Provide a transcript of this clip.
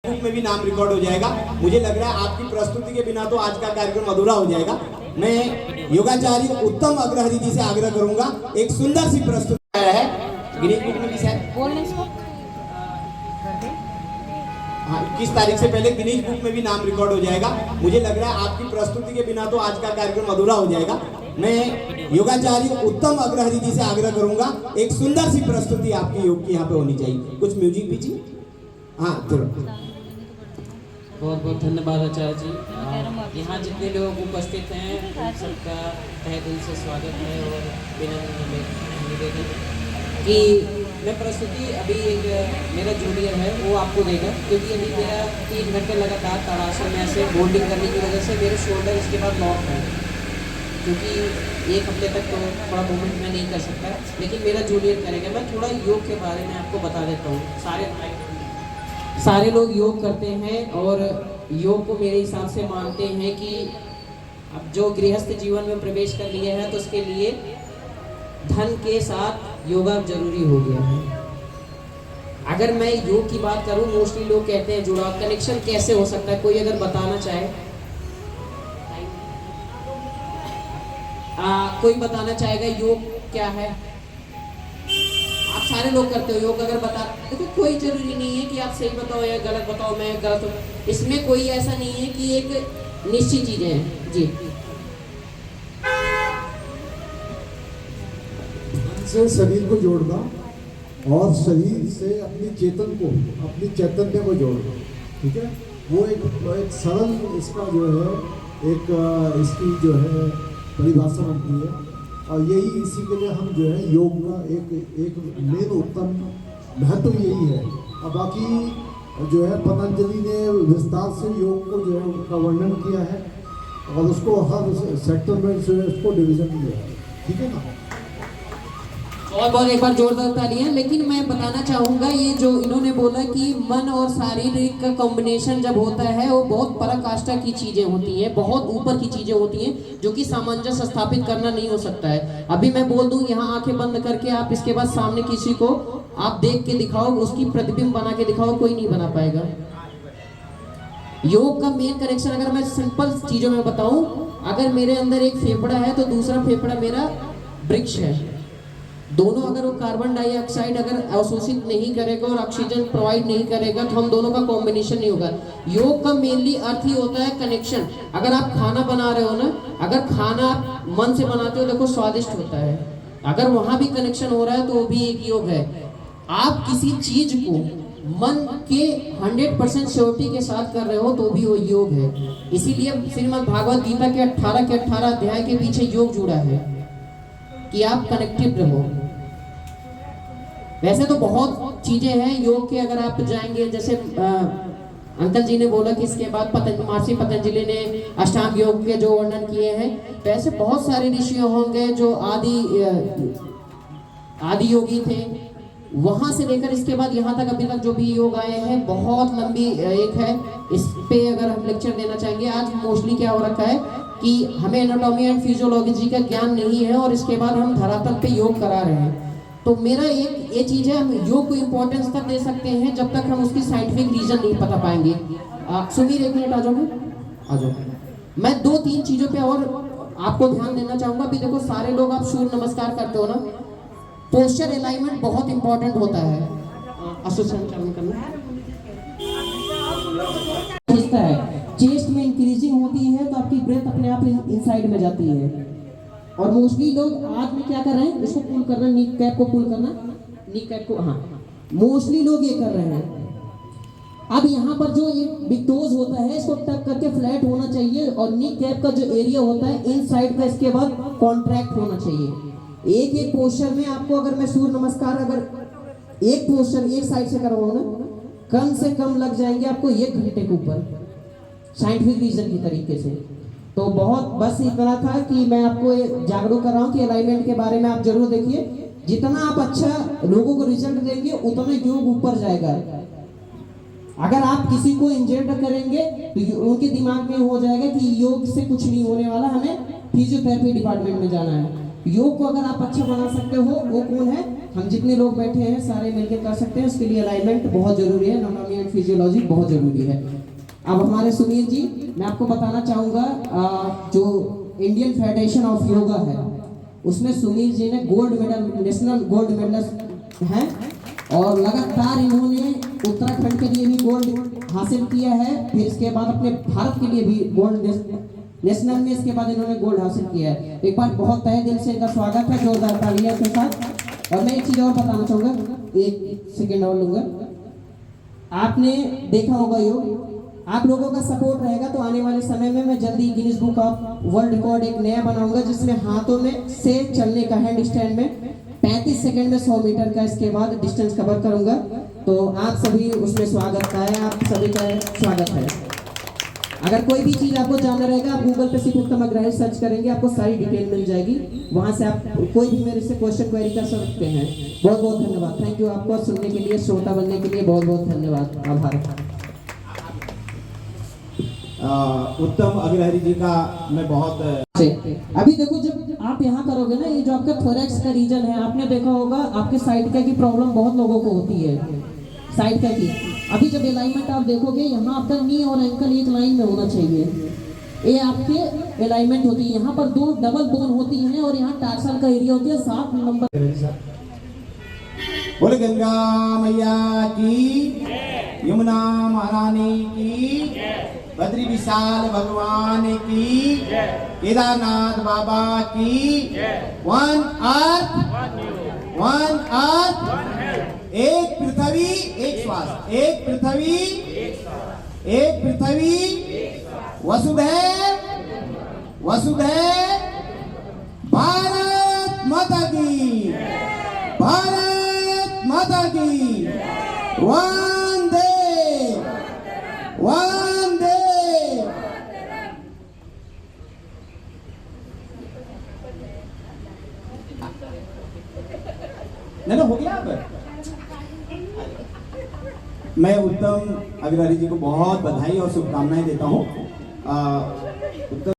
Book में भी नाम रिकॉर्ड हो जाएगा। मुझे लग रहा है आपकी प्रस्तुति के बिना तो आज का कार्यक्रम अधूरा हो जाएगा। मैं योगाचार्य उत्तम अग्रहरि जी से आग्रह करूंगा, एक सुंदर सी प्रस्तुति है गिनीज बुक में भी शायद बोलने इसको। हाँ, 21 तारीख से पहले गिनीज बुक में भी नाम रिकॉर्ड हो जाएगा। मुझे लग रहा है आपकी प्रस्तुति के बिना तो आज का कार्यक्रम अधूरा हो जाएगा। मैं योगाचार्य उत्तम अग्रहरि जी से आग्रह करूंगा, एक सुंदर सी प्रस्तुति आपकी योग की यहाँ पे होनी चाहिए। कुछ म्यूजिक भी चाहिए। हाँ जरूर। बहुत बहुत धन्यवाद आचार्य जी। यहाँ जितने लोग उपस्थित हैं उन सबका तहे दिल से स्वागत है और निवेदन कि मैं प्रस्तुति अभी एक मेरा जूनियर है वो आपको देगा, क्योंकि अभी मेरा 3 घंटे लगातार ताड़ासन में ऐसे बोल्डिंग करने की वजह से मेरे शोल्डर इसके बाद लॉक है, क्योंकि 1 हफ्ते तक तो थोड़ा मूवमेंट मैं नहीं कर सकता, लेकिन मेरा जूनियर करेगा। मैं थोड़ा योग के बारे में आपको बता देता हूँ। सारे लोग योग करते हैं और योग को मेरे हिसाब से मानते हैं कि अब जो गृहस्थ जीवन में प्रवेश कर लिए हैं तो उसके लिए धन के साथ योगा जरूरी हो गया है। अगर मैं योग की बात करूं, मोस्टली लोग कहते हैं जुड़ाव कनेक्शन कैसे हो सकता है, कोई अगर बताना चाहे, कोई बताना चाहेगा योग क्या है? आप सारे लोग करते हो योग, अगर बता देखो कोई जरूरी नहीं है कि आप सही बताओ या गलत बताओ, मैं गलत हूँ, इसमें कोई ऐसा नहीं है कि एक निश्चित चीजें हैं जी। से शरीर को जोड़ना और शरीर से अपनी चेतन को, अपनी चैतन्य को जोड़ना, ठीक है, वो एक सरल इसका जो है एक इसकी जो है परिभाषा बनती है। और यही इसी के लिए हम जो है योग का एक मेन उत्तम महत्व यही है। और बाकी जो है पतंजलि ने विस्तार से योग को जो है उनका वर्णन किया है और उसको हर सेक्टर में जो है उसको डिवीजन दिया है, ठीक है ना। और बहुत एक बार जोरदार तालियां। लेकिन मैं बताना चाहूँगा ये जो इन्होंने बोला कि मन और शारीरिक का कॉम्बिनेशन जब होता है वो बहुत पराकाष्ठा की चीज़ें होती हैं, बहुत ऊपर की चीज़ें होती हैं जो कि सामंजस्य स्थापित करना नहीं हो सकता है। अभी मैं बोल दूँ यहाँ आंखें बंद करके आप इसके बाद सामने किसी को आप देख के दिखाओ, उसकी प्रतिबिंब बना के दिखाओ, कोई नहीं बना पाएगा। योग का मेन कनेक्शन अगर मैं सिंपल चीज़ों में बताऊँ, अगर मेरे अंदर एक फेफड़ा है तो दूसरा फेफड़ा मेरा वृक्ष है। दोनों अगर वो कार्बन डाइऑक्साइड अगर अवशोषित नहीं करेगा और ऑक्सीजन प्रोवाइड नहीं करेगा तो हम दोनों का कॉम्बिनेशन नहीं होगा। योग का मेनली अर्थ ही होता है कनेक्शन। अगर आप खाना बना रहे हो ना, अगर खाना आप मन से बनाते हो देखो स्वादिष्ट होता है, अगर वहाँ भी कनेक्शन हो रहा है तो वो भी एक योग है। आप किसी चीज को मन के 100% श्योरिटी के साथ कर रहे हो तो भी वो योग है। इसीलिए श्रीमद् भागवत गीता के 18 के 18 अध्याय के पीछे योग जुड़ा है कि आप कनेक्टेड रहो। वैसे तो बहुत चीजें हैं योग के, अगर आप जाएंगे जैसे अंकल जी ने बोला कि इसके बाद महर्षि पतंजलि ने अष्टांग योग के जो वर्णन किए हैं, वैसे बहुत सारे ऋषि होंगे जो आदि योगी थे, वहां से लेकर इसके बाद यहाँ तक अभी तक जो भी योग आए हैं बहुत लंबी एक है। इस पे अगर हम लेक्चर देना चाहेंगे, आज मोस्टली क्या हो रखा है कि हमें एनाटॉमी एंड फिजियोलॉजी का ज्ञान नहीं है और इसके बाद हम धरातल पे योग करा रहे हैं। तो मेरा एक ये चीज़ है, हम योग को इम्पोर्टेंस तक दे सकते हैं जब तक हम उसकी साइंटिफिक रीजन नहीं पता पाएंगे। सुमीर एक मिनट आ जाओ। मैं 2-3 चीज़ों पे और आपको ध्यान देना चाहूँगा। अभी देखो सारे लोग आप सूर्य नमस्कार करते हो ना, पोस्चर अलाइनमेंट बहुत इंपॉर्टेंट होता है। चेस्ट में इंक्रीजिंग होती है तो आपकी ब्रेथ अपने आप इनसाइड में जाती है। और मोस्टली लोग आज में क्या कर रहे हैं, इसको पुल करना, नी कैप को पुल करना, नी कैप को, हाँ मोस्टली लोग ये कर रहे हैं। अब यहाँ पर जो ये बिग टोज होता है इसको टक करके फ्लैट होना चाहिए और नी कैप का जो एरिया होता है इन साइड का इसके बाद कॉन्ट्रैक्ट होना चाहिए। एक पोस्चर में आपको, अगर मैं सूर्य नमस्कार अगर एक पोस्चर एक साइड से करवाऊँ ना, कम से कम लग जाएंगे आपको 1 घंटे के ऊपर साइंटिफिक रीजन की तरीके से। तो बहुत बस इतना था कि मैं आपको जागरूक कर रहा हूँ कि अलाइनमेंट के बारे में आप जरूर देखिए। जितना आप अच्छा लोगों को रिजल्ट देंगे उतना योग ऊपर जाएगा। अगर आप किसी को इंजर्ड करेंगे तो उनके दिमाग में हो जाएगा कि योग से कुछ नहीं होने वाला, हमें फिजियोथेरेपी डिपार्टमेंट में जाना है। योग को अगर आप अच्छा बना सकते हो, वो कौन है, हम जितने लोग बैठे हैं सारे मिलकर कर सकते हैं, उसके लिए अलाइनमेंट बहुत जरूरी है, एनाटॉमी एंड फिजियोलॉजी बहुत जरूरी है। अब हमारे सुनील जी, मैं आपको बताना चाहूँगा जो इंडियन फेडरेशन ऑफ योगा है उसमें सुनील जी ने gold medal, national gold medallist हैं और लगातार इन्होंने उत्तराखंड के लिए भी गोल्ड हासिल किया है, फिर इसके बाद अपने भारत के लिए भी गोल्ड नेशनल में इसके बाद इन्होंने गोल्ड हासिल किया है। एक बार बहुत तहे दिल से इनका स्वागत है, जोरदार तालियां के साथ। और मैं एक चीज़ और बताना चाहूँगा, एक सेकेंड और लूँगा। आपने देखा होगा योग, आप लोगों का सपोर्ट रहेगा तो आने वाले समय में मैं जल्दी Guinness book of world record एक नया बनाऊंगा, जिसमें हाथों में से चलने का, हैंड स्टैंड में 35 सेकंड में 100 मीटर का इसके बाद डिस्टेंस कवर करूंगा। तो आप सभी उसमें स्वागत का है, आप सभी का स्वागत है। अगर कोई भी चीज़ आपको जानना रहेगा, आप गूगल पे सिर्फ उत्तम अग्रही सर्च करेंगे, आपको सारी डिटेल मिल जाएगी, वहाँ से आप कोई भी मेरे से क्वेश्चन क्वेरी कर सकते हैं। बहुत बहुत धन्यवाद, थैंक यू आपको सुनने के लिए, श्रोता बनने के लिए बहुत बहुत धन्यवाद, आभार। उत्तम अग्रहरि जी का मैं बहुत अभी देखो, जब आप यहाँ करोगे ना, ये जो आपका थोरैक्स का रीजन है, आपने देखा होगा आपके साइड का की प्रॉब्लम बहुत लोगों को होती है, साइड का की। अभी जब अलाइनमेंट आप देखोगे, यहाँ आपका नी और एंकल एक लाइन में होना चाहिए, ये आपके अलाइनमेंट होती है। यहाँ पर दो डबल बोन होती हैं और यहाँ टार्सल का एरिया होती है 7 नंबर। बोले गंगा मैया की, यमुना महारानी की, बद्री विशाल भगवान की, केदारनाथ बाबा की। वन अर्थ, वन अर्थ, एक पृथ्वी, एक श्वास, एक पृथ्वी, एक पृथ्वी, वसुधैव, वसुधैव, भारत माता की, भारत माता की, वंदे वंदे। नहीं हो गया अब। मैं उत्तम अग्रहरि जी को बहुत बधाई और शुभकामनाएं देता हूं।